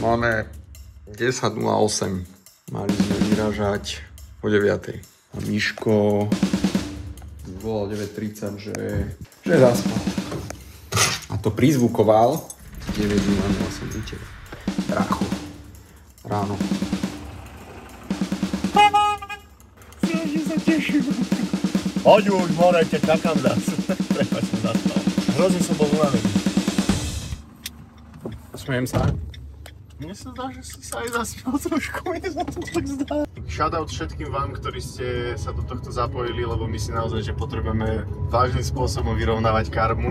Máme 10:08. Mali sme vyražať o 9:00. A Miško volal 9:30, že zaspal. A to prizvukoval 9:08 u teba. Brácho. Ráno. Strašne sa teším. Hoď už, morajte, čakám nás. Prepač, som zaspal. Hrozne som bol unavený. Smejem sa. Mne sa zdá, že si sa aj zaspal trošku, mne sa to tak zdá. Shoutout všetkým vám, ktorí ste sa do tohto zapojili, lebo my si naozaj, že potrebujeme vážnym spôsobom vyrovnávať karmu.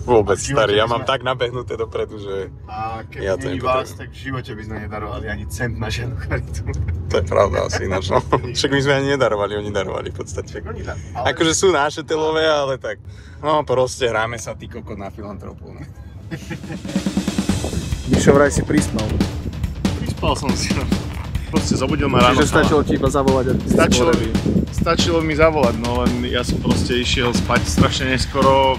Vôbec, starý, ja mám tak nabehnuté dopredu, že a keď ja to není vás, tak v živote by sme nedarovali ani cent na žiadnu charitu. To je pravda asi ináč, no. Však my sme ani nedarovali, oni darovali v podstate. Ale... Akože sú nášetelové, ale tak, no proste hráme sa ty kokot na filantropu, ne? Mišo, vraj si prispal. Prispal som si, no. Proste zobudil ma ráno. Čiže stačilo ti iba zavolať a ty Stačilo mi zavolať, no len ja som proste išiel spať strašne neskoro.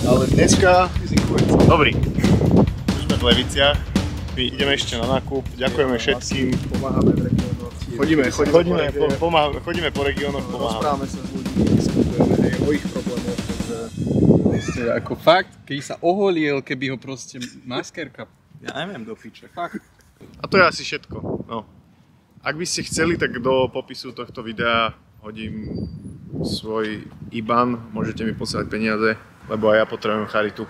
Ale dneska... Dobrý. Už sme v Leviciach. My ideme ešte na nákup. Ďakujeme všetkým. Pomáhame v regiónoch. Chodíme po regiónoch, pomáhame. Rozprávame sa s ľuďmi, diskutujeme o ich problémoch. Ako fakt, keď sa oholil, keby ho proste maskerka, ja neviem, do piče, fakt. A to je asi všetko. No. Ak by ste chceli, tak do popisu tohto videa hodím svoj IBAN, môžete mi poslať peniaze, lebo aj ja potrebujem charitu.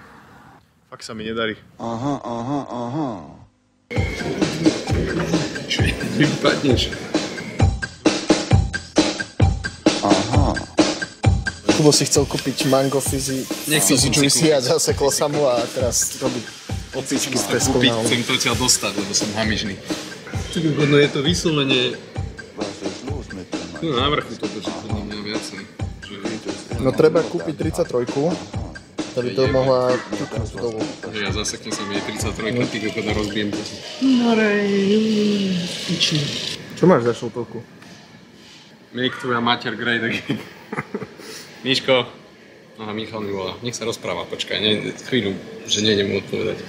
Fakt sa mi nedarí. Aha. Vypadneš. Kubo si chcel kúpiť mango fizzy juicy a zaseklo sa mu a teraz robí opičky s peskou na Chcem to odtiaľ dostať, lebo som hamižný. No je to vyslovene... No na vrchu toto, že to nie je viacej. No treba kúpiť 33, to by to mohla ťuknúť dolu. Ja zaseknem sa mi 33, ty kokot a rozbijem to. Čo máš za šiltovku? Make tvoja mater great again. Miško, aha, Michal mi volá, nech sa rozpráva, počkaj, chvíľu, že nejdem mu odpovedať.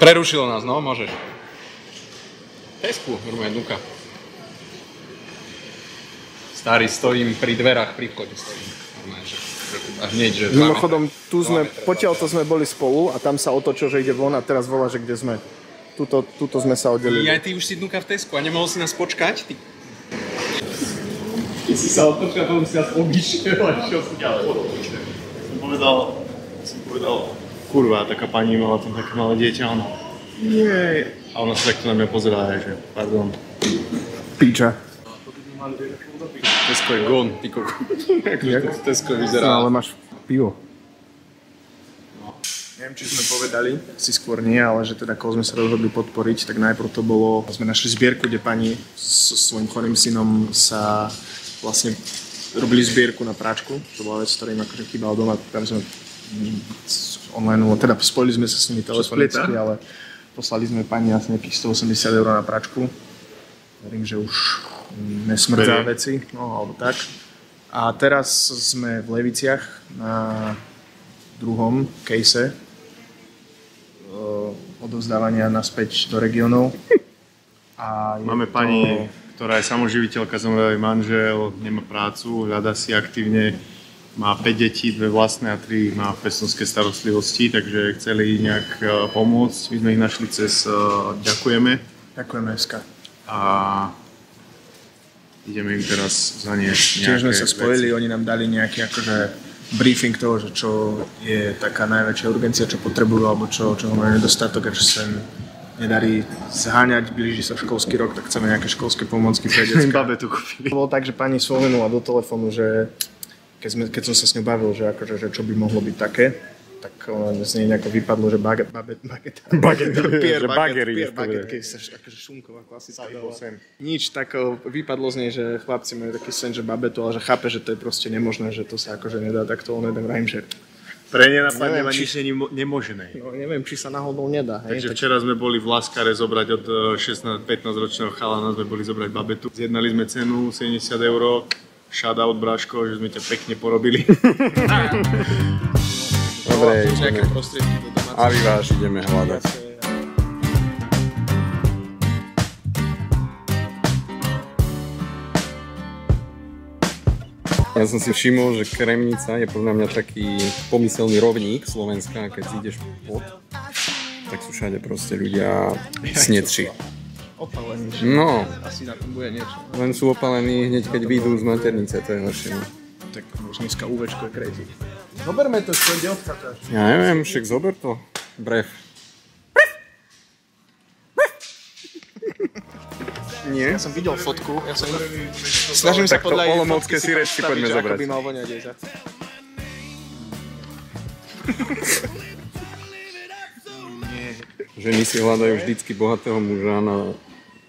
Prerušilo nás, no, môžeš. Tesku, normálne Duka. Starý, stojím pri dverách, pri vchode stojím. Normálne, že a hneď, že... Mimochodom, potiaľto sme boli spolu a tam sa otočil, že ide von a teraz volá, že kde sme. Tuto sme sa oddelili. Aj ty už si Duka v Tesku a nemohol si nás počkať? Ty si sa otočil a potom si nás obišiel a čo si ďalej. Som povedal, kurva, taká pani mala tam také malé dieťa, ona jej. A ona sa takto na mňa pozerala, že pardon. Píča. Tesko je gón, ty koko. Tesko vyzerá. Ale máš pivo. Neviem, či sme povedali, si skôr nie, ale že teda koho sme sa rozhodli podporiť, tak najprv to bolo, sme našli zbierku, kde pani so svojím chorým synom sa vlastne robili zbierku na práčku. To bola vec, ktorým akože chýbal doma, tam sme online, teda spojili sme sa s nimi telefonicky, ale poslali sme pani asi nejakých 180 € na práčku. Verím, že už nesmrdzá veci, no alebo tak. A teraz sme v Leviciach na druhom case odovzdávania naspäť do regiónov. Máme pani, ktorá je samoživiteľka, zomrelý manžel, nemá prácu, hľadá si aktívne, má 5 detí, 2 vlastné a 3 má v pestúnskej starostlivosti, takže chceli nejak pomôcť. My sme ich našli cez Ďakujeme. Ďakujeme SK. A ideme im teraz zaniesť nejaké Tiež sme sa spojili, veci. oni nám dali nejaký akože briefing toho, že čo je taká najväčšia urgencia, čo potrebujú, alebo čo majú nedostatok a čo sa im nedarí zháňať, blíži sa školský rok, tak chceme nejaké školské pomôcky pre decka. Babetu kúpili. Bolo tak, že pani spomenula do telefónu, že keď som sa s ňou bavil, že, akože, že čo by mohlo byť také, tak z nej nejako vypadlo, že bageta. Pierre baget, keď sa akože šunková klasická dala. Nič, tak vypadlo z nej, že chlapci majú taký sen, že babetu, ale že chápe, že to je proste nemožné, že to sa akože nedá takto, on jeden vrajím, že... Pre nenapadne ma nič nemožné. No neviem, či sa náhodou nedá. Takže včera sme boli v Laskare zobrať od 15 ročného chalana, sme boli zobrať babetu. Zjednali sme cenu 70 €. Shoutout, Bráško, že sme ťa pekne porobili. Dobre, nejaké ideme. prostriedky do domácnosti. A vyváž, ideme hľadať. Ja som si všimol, že Kremnica je podľa mňa taký pomyselný rovník Slovenska, keď si ideš pod, tak sú všade proste ľudia snedší. Opalení. No, Asi na tom bude niečo. len sú opalení hneď keď vyjdú z maternice, to je horšie. No. Tak už dneska UVčko je crazy. Zoberme to, čo ide odchádzať. Ja neviem, však zober to. Brev. Nie? Ja som videl fotku, ja som snažím sa Tak to podľa jej olomoucké fotky si syrečky predstaviť, poďme že zobrať. ako by mal voňať jezať. Ženy si hľadajú vždycky bohatého muža na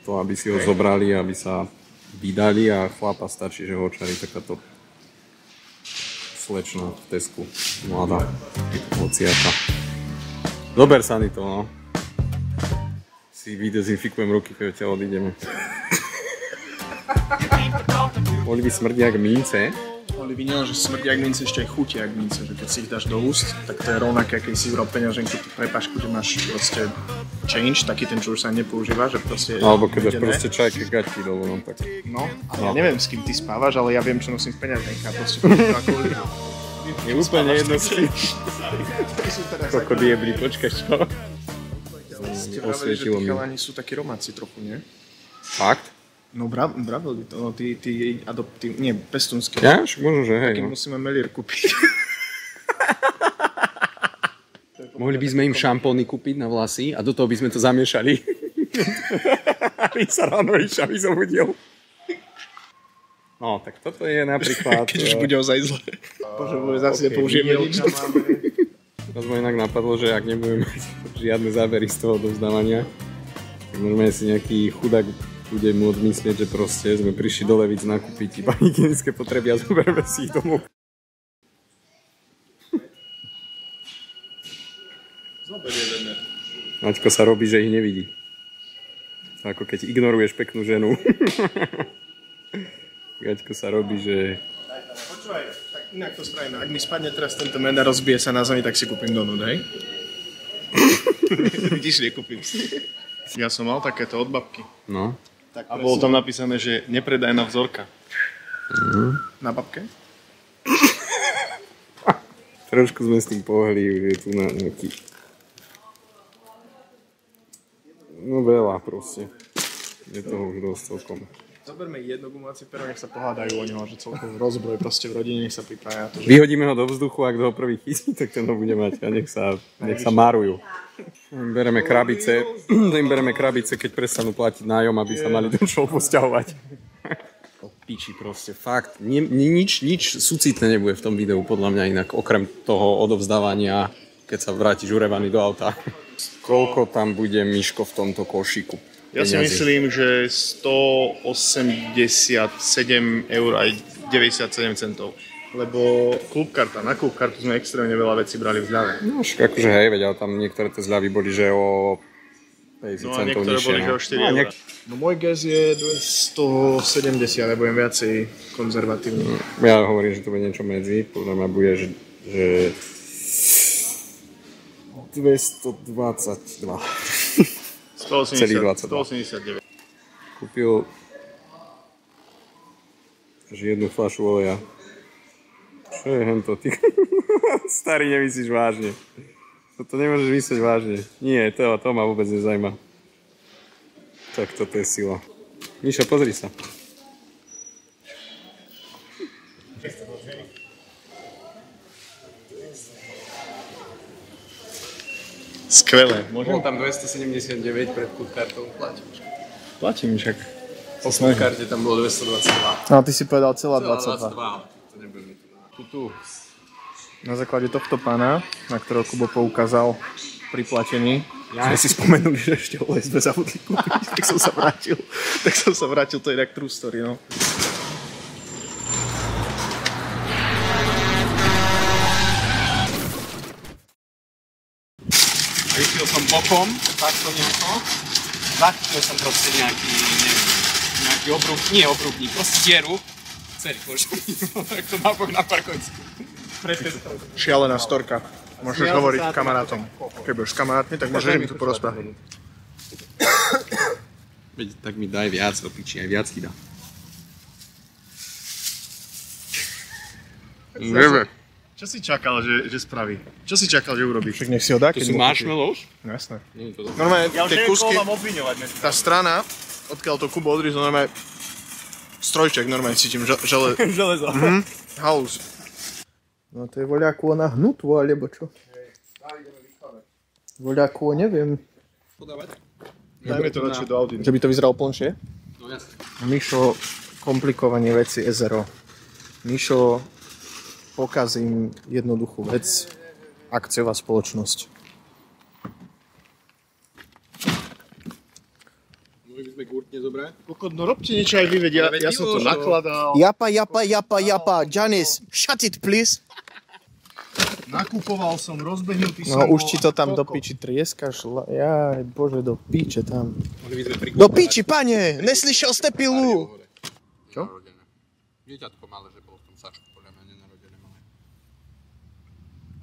to, aby si ho zobrali, aby sa vydali a chlapa stačí, že ho očarí takáto slečna v Tesku. Mladá. Hociaka. Zober sa to, no. Si vydezinfikujem ruky, keď ťa odídeme. Olivy smrdia jak mince. Olivy nie, že smrdia jak mince, ešte aj chutia jak mince, že keď si ich dáš do úst, tak to je rovnaké, keď si vybral peňaženku, tú prepašku, že máš proste change, taký ten, čo už sa nepoužíva, že proste... Alebo keď dáš proste čajky gaťky dolu, no tak. No, ale ja neviem, s kým ty spávaš, ale ja viem, čo nosím v peňaženke a proste používa ako Olivy. Je úplne jedno s tým. Koko diebli, počkaj, čo? Ste vraveli, že Osvietilo tí mi. chalani sú takí romáci trochu, nie? Fakt? No vraveli to, no tí adoptív, nie, pestúnske. Ja? Však možno, že hej, Takým no. musíme Melier kúpiť. Mohli by sme im šampóny kúpiť na vlasy a do toho by sme to zamiešali. Aby sa ráno Išavi zobudil. No, tak toto je napríklad... Keď už bude ozaj zle. Bože, zase nepoužijeme nič. Nás ma inak napadlo, že ak nebudeme mať žiadne zábery z toho odovzdávania, tak môžeme si nejaký chudák bude môcť myslieť, že proste sme prišli do Levíc nakúpiť iba hygienické potreby a zoberieme si ich domov. Maťko sa robí, že ich nevidí. Ako keď ignoruješ peknú ženu. Maťko sa robí, že... Počúvaj, tak inak to spravíme. Ak mi spadne teraz tento med a rozbije sa na zemi, tak si kúpim donut, hej? Vidíš, nekúpim si. Ja som mal takéto od babky. No. Tak A bolo tam napísané, že nepredajná vzorka. na babke? Trošku sme s tým pohli, už je tu na nejaký... No veľa proste. Je toho už dosť celkom. Zoberme jedno gumovacie pero, nech sa pohádajú o neho, že celkom rozbroj proste v rodine, nech sa pripája to, že... Vyhodíme ho do vzduchu, ak ho prvý chytí, tak ten ho bude mať a nech sa marujú. Bereme krabice, keď prestanú platiť nájom, aby sa mali do čoho posťahovať. Piči proste, fakt. Nič súcitné nebude v tom videu, podľa mňa inak, okrem toho odovzdávania, keď sa vrátiš urevaný do auta. Koľko tam bude Miško v tomto košíku? Ja si myslím, že 187 eur aj 97 centov. Lebo na klubkartu sme extrémne veľa vecí brali v zľave. No však akože hej, veď, ale tam niektoré tie zľavy boli, že o 50 No a centov niektoré nižšie. boli, že o 4 eur. No môj guess je 270, nebudem viacej konzervatívny. Ja hovorím, že to bude niečo medzi, podľa mňa bude, že 222. 189. Kúpil jednu fľašu oleja. Čo je hento? Ty starý, nemyslíš vážne. Toto nemôžeš myslieť vážne. Nie, to ma vôbec nezaujíma. Tak toto je sila. Mišo, pozri sa. Skvelé. Bol tam 279 pred foodkartou. Platím však. Po foodkarte tam bolo 222. No ty si povedal celá 22. To nebudeme tu. Na základe tohto pána, na ktorého Kubo poukázal pri platení, sme si spomenuli, že ešte olej sme zabudli kúpiť, tak som sa vrátil, to je tak true story, no. Vyšiel som bokom, takto nejako. Zachytil som proste nejaký obrubník, proste dieru. Celý košík, tak to nabok na parkovisku. Šialená storka. Môžeš hovoriť kamarátom. Keď budeš s kamarátmi, tak môžeš im tu porozprávať. Veď tak mi daj viac do piči, aj viac ti dá. Čo si čakal, že spraví? Čo si čakal, že urobí? Však nech si ho dá, To keď sú mu marshmallows? No jasné. Nie je to dobré. Normálne Ja už tie neviem, kúsky, koho mám obviňovať dnes. tá strana, odkiaľ to Kubo odrízol, normálne strojček, normálne cítim, Železo. halus. No to je voľakú na hnutú, alebo čo? Voľakú, neviem. Podávať? Dajme to radšej do Audi. Že by to vyzeralo plnšie? No jasne. Mišo, komplikovanie veci SRO. Mišo, pokazím jednoduchú vec. Akciová spoločnosť. Mohli by sme gurt nezobrať? No robte niečo aj vy, vedia. Ja som to nakladal. Japa, Janis, shut it please. Nakupoval som, rozbehnutý som. No už ti to tam do piči trieskaš. Jaj, bože, do piče tam. Mohli by sme tri Do piči, pane! Neslyšel ste pilu? Čo? Dieťatko malé, že bolo v tom sačku, podľa mňa nenarodené malé.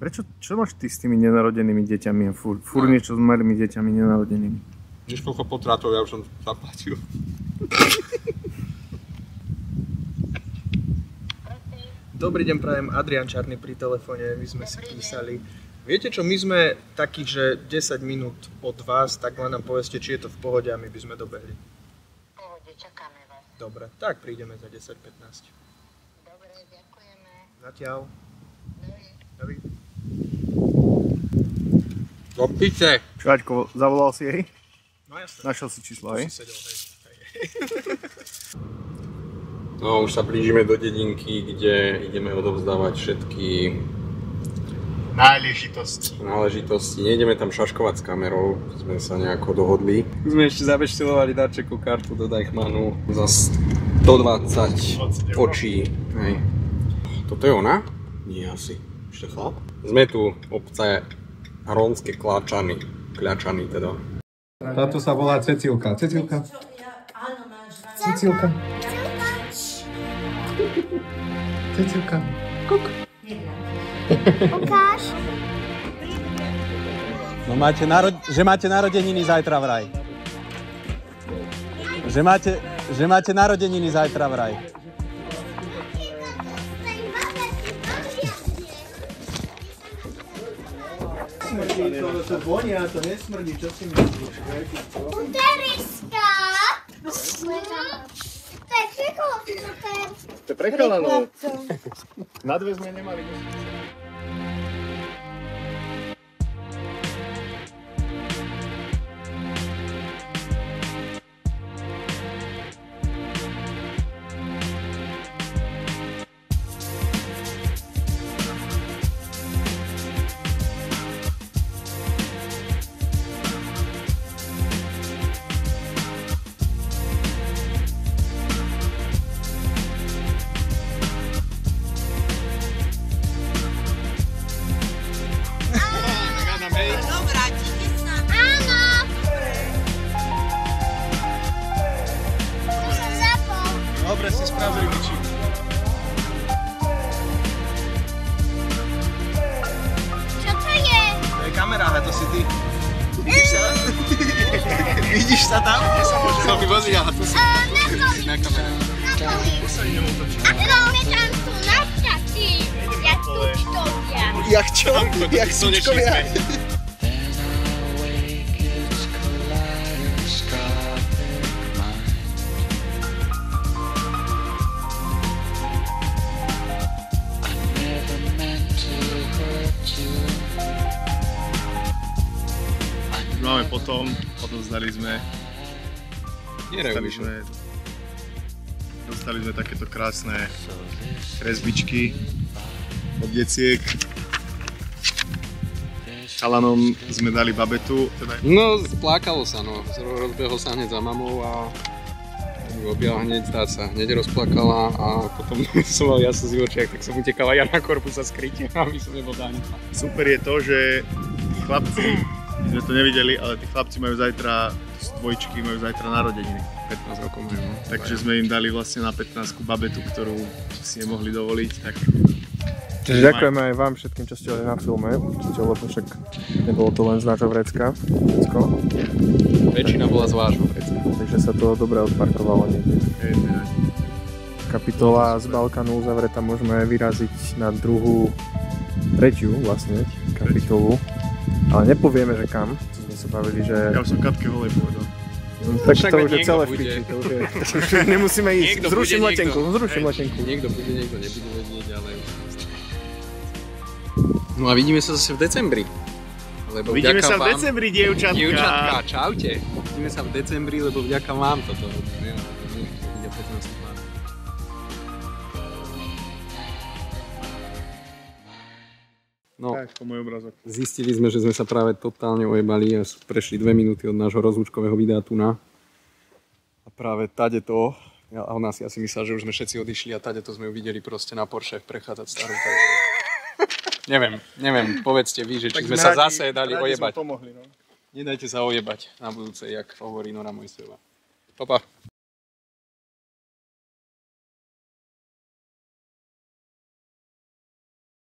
Prečo, čo máš ty s tými nenarodenými deťami? Fúr niečo s malými deťami nenarodenými. Vieš, koľko potratov ja už som zaplatil. Dobrý deň, prajem, Adrian Čarný pri telefóne, my sme si písali. Viete čo, my sme takí, že 10 minút od vás, tak len nám povedzte, či je to v pohode a my by sme dobehli. V pohode, čakáme vás. Dobre, tak prídeme za 10-15. Dobre, ďakujeme. Zatiaľ. Dobre. Do piče! Čaťko, zavolal si jej? No jasne. Našiel si číslo, hej? Sedel, hej. No, už sa blížime do dedinky, kde ideme odovzdávať všetky náležitosti. Nejdeme tam šaškovať s kamerou, sme sa nejako dohodli. Sme ešte zabeštelovali darčekú kartu do Deichmannu za 120 očí. Hej. Toto je ona? Nie asi. Ešte chlap? Sme tu obce rónske Kľačany. Kľačany teda. Táto sa volá Cecilka. Cecilka. Cecilka. Cecilka. Kuk. Ukáž. No že máte narodeniny zajtra vraj. Že máte narodeniny zajtra vraj. To vonia, to nesmrdí, čo si myslíš? Uteriska. To je peklo, To je prekalanou. Na dve sme nemali. Dobre si spravili, Miči. Čo to je? To je kamera, a to si ty. Vidíš sa? Vidíš sa tam? Kde sa môže robiť vozí, aha, to si Na kamere. Máme tam tu na štáty. Jak tučkovia. Jak čo? Jak sučkovia? Máme potom, odovzdali sme takéto krásne kresbičky od deciek. Chalanom sme dali babetu. No, splákalo sa, no. Rozbehol sa hneď za mamou a objala hneď, zdá sa, hneď rozplakala a potom som mal jasno z očiach, tak som utekala ja na korpu sa skryť, aby som nebol daný. Super je to, že chlapci, my sme to nevideli, ale tí chlapci majú zajtra, dvojčky majú zajtra narodeniny. 15 rokov majú, no. Takže sme im dali vlastne na 15 babetu, ktorú si nemohli dovoliť. Tak... Takže ďakujeme aj vám všetkým, čo ste boli na filme, určite, lebo však nebolo to len z nášho vrecka. Väčšina bola z vášho vrecka. Takže sa to dobre odparkovalo niekde. Kapitola z Balkánu uzavretá, môžeme vyraziť na tretiu vlastne kapitolu. Ale nepovieme, že kam. Sme sa bavili, že... Ja už som Katke holej povedal. Tak to už je celé v piči. Nemusíme ísť. Zruším letenku. Niekto bude, niekto nebude vedieť, ale... No a vidíme sa zase v decembri. Lebo Vidíme sa v vám, decembri, dievčatka. Dievčatka, čaute. Vidíme sa v decembri, lebo vďaka vám toto robíme. No, Tak, po môj obrazok. zistili sme, že sme sa práve totálne ojebali a prešli 2 minúty od nášho rozlúčkového videa tu na. A práve tade to, a ona si asi myslela, že už sme všetci odišli a tade to sme ju videli proste na Porsche prechádzať starú. Neviem, povedzte vy, že či sme sa zase dali ojebať. Pomohli, no. Nedajte sa ojebať na budúce, jak hovorí Nora Mojsejová. Papa.